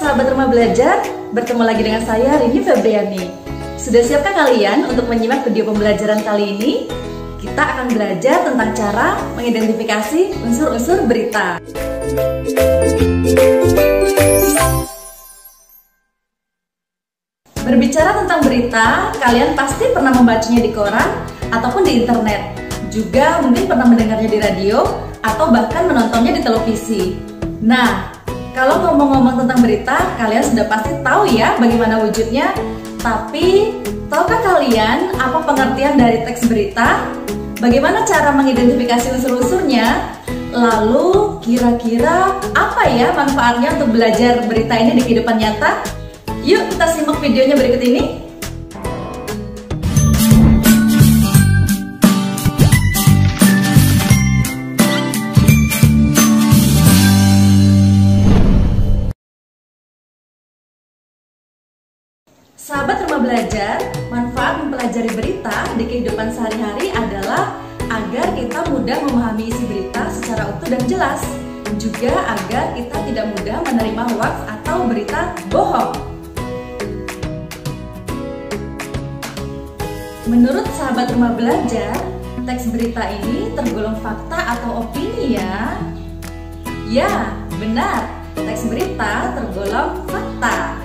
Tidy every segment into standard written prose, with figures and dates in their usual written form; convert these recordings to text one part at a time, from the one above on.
sahabat rumah belajar, bertemu lagi dengan saya Rini Febriani. Sudah siapkah kalian untuk menyimak video pembelajaran kali ini? Kita akan belajar tentang cara mengidentifikasi unsur-unsur berita. Berbicara tentang berita, kalian pasti pernah membacanya di koran ataupun di internet. Juga mungkin pernah mendengarnya di radio atau bahkan menontonnya di televisi. Nah, kalau ngomong-ngomong tentang berita, kalian sudah pasti tahu ya bagaimana wujudnya. Tapi, tahukah kalian apa pengertian dari teks berita? Bagaimana cara mengidentifikasi unsur-unsurnya? Lalu, kira-kira apa ya manfaatnya untuk belajar berita ini di kehidupan nyata? Yuk kita simak videonya berikut ini. Sahabat rumah belajar, manfaat mempelajari berita di kehidupan sehari-hari adalah agar kita mudah memahami isi berita secara utuh dan jelas. Juga agar kita tidak mudah menerima hoax atau berita bohong. Menurut sahabat rumah belajar, teks berita ini tergolong fakta atau opini ya? Ya, benar, teks berita tergolong fakta.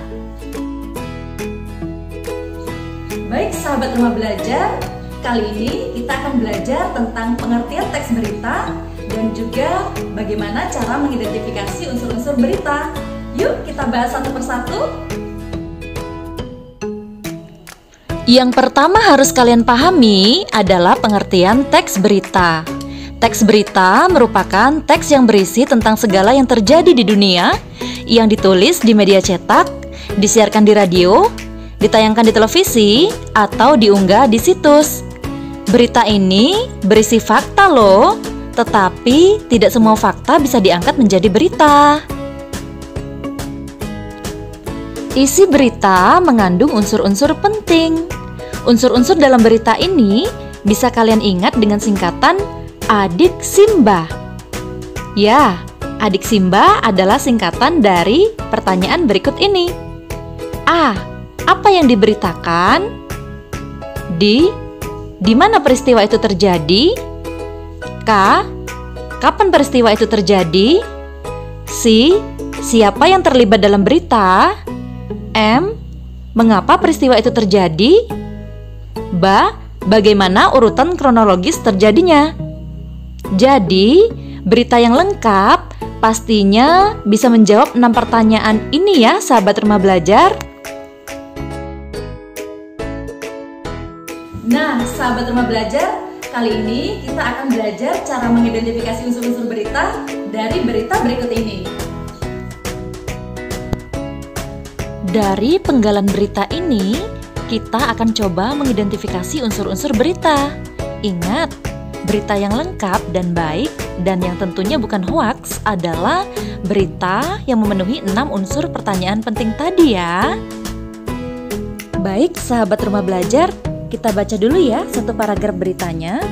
Baik sahabat rumah belajar, kali ini kita akan belajar tentang pengertian teks berita dan juga bagaimana cara mengidentifikasi unsur-unsur berita. Yuk kita bahas satu persatu. Yang pertama harus kalian pahami adalah pengertian teks berita. Teks berita merupakan teks yang berisi tentang segala yang terjadi di dunia, yang ditulis di media cetak, disiarkan di radio, ditayangkan di televisi, atau diunggah di situs. Berita ini berisi fakta loh, tetapi tidak semua fakta bisa diangkat menjadi berita. Isi berita mengandung unsur-unsur penting. Unsur-unsur dalam berita ini bisa kalian ingat dengan singkatan Adik Simba. Ya, Adik Simba adalah singkatan dari pertanyaan berikut ini. A. Apa yang diberitakan? Di mana peristiwa itu terjadi? K. Kapan peristiwa itu terjadi? C. Siapa yang terlibat dalam berita? M. Mengapa peristiwa itu terjadi? B. Bagaimana urutan kronologis terjadinya? Jadi, berita yang lengkap pastinya bisa menjawab 6 pertanyaan ini ya sahabat rumah belajar. Nah, sahabat rumah belajar, kali ini kita akan belajar cara mengidentifikasi unsur-unsur berita dari berita berikut ini. Dari penggalan berita ini, kita akan coba mengidentifikasi unsur-unsur berita. Ingat, berita yang lengkap dan baik dan yang tentunya bukan hoaks adalah berita yang memenuhi 6 unsur pertanyaan penting tadi ya. Baik, sahabat rumah belajar, kita baca dulu ya satu paragraf beritanya.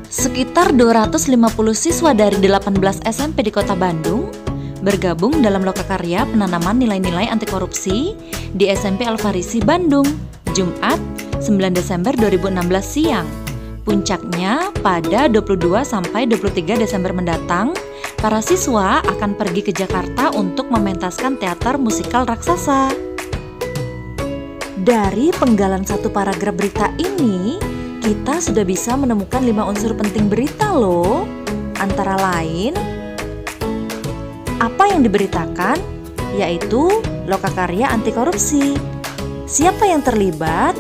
Sekitar 250 siswa dari 18 SMP di Kota Bandung bergabung dalam lokakarya penanaman nilai-nilai anti korupsi di SMP Al-Farisi Bandung, Jumat 9 Desember 2016 siang. Puncaknya pada 22 sampai 23 Desember mendatang, para siswa akan pergi ke Jakarta untuk mementaskan teater musikal raksasa. Dari penggalan satu paragraf berita ini, kita sudah bisa menemukan 5 unsur penting berita loh. Antara lain, apa yang diberitakan, yaitu lokakarya anti korupsi. Siapa yang terlibat?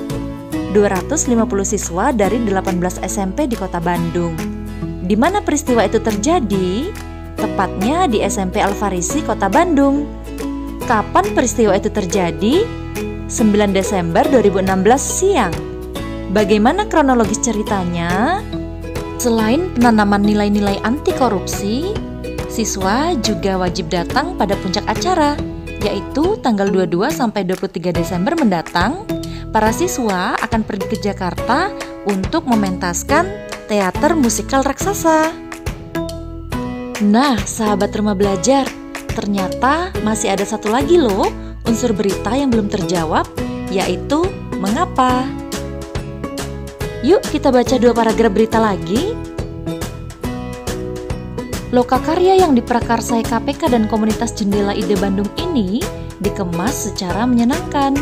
250 siswa dari 18 SMP di Kota Bandung. Di mana peristiwa itu terjadi? Tepatnya di SMP Al-Farisi Kota Bandung. Kapan peristiwa itu terjadi? 9 Desember 2016 siang. Bagaimana kronologis ceritanya? Selain penanaman nilai-nilai anti korupsi, siswa juga wajib datang pada puncak acara, yaitu tanggal 22 sampai 23 Desember mendatang. Para siswa akan pergi ke Jakarta untuk mementaskan teater musikal raksasa. Nah, sahabat rumah belajar, ternyata masih ada satu lagi loh unsur berita yang belum terjawab, yaitu mengapa. Yuk kita baca 2 paragraf berita lagi. Lokakarya yang diprakarsai KPK dan komunitas Jendela Ide Bandung ini dikemas secara menyenangkan.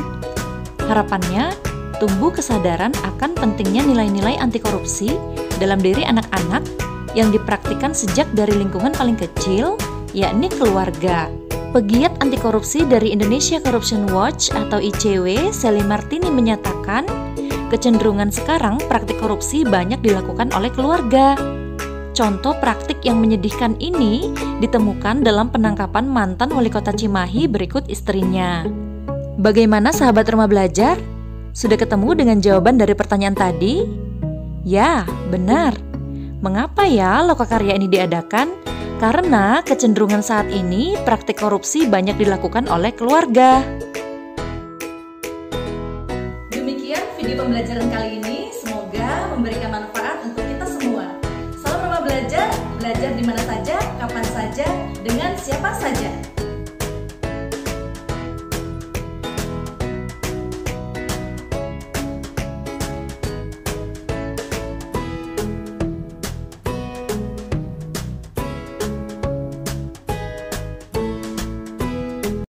Harapannya, tumbuh kesadaran akan pentingnya nilai-nilai anti korupsi dalam diri anak-anak yang dipraktikkan sejak dari lingkungan paling kecil, yakni keluarga. Pegiat anti korupsi dari Indonesia Corruption Watch atau ICW, Sally Martini menyatakan, kecenderungan sekarang praktik korupsi banyak dilakukan oleh keluarga. Contoh praktik yang menyedihkan ini ditemukan dalam penangkapan mantan wali kota Cimahi berikut istrinya. Bagaimana sahabat rumah belajar? Sudah ketemu dengan jawaban dari pertanyaan tadi? Ya, benar. Mengapa ya lokakarya ini diadakan? Karena kecenderungan saat ini praktik korupsi banyak dilakukan oleh keluarga. Demikian video pembelajaran kali ini, semoga memberikan manfaat untuk kita semua. Salam Rumah Belajar, belajar di mana saja, kapan saja, dengan siapa saja.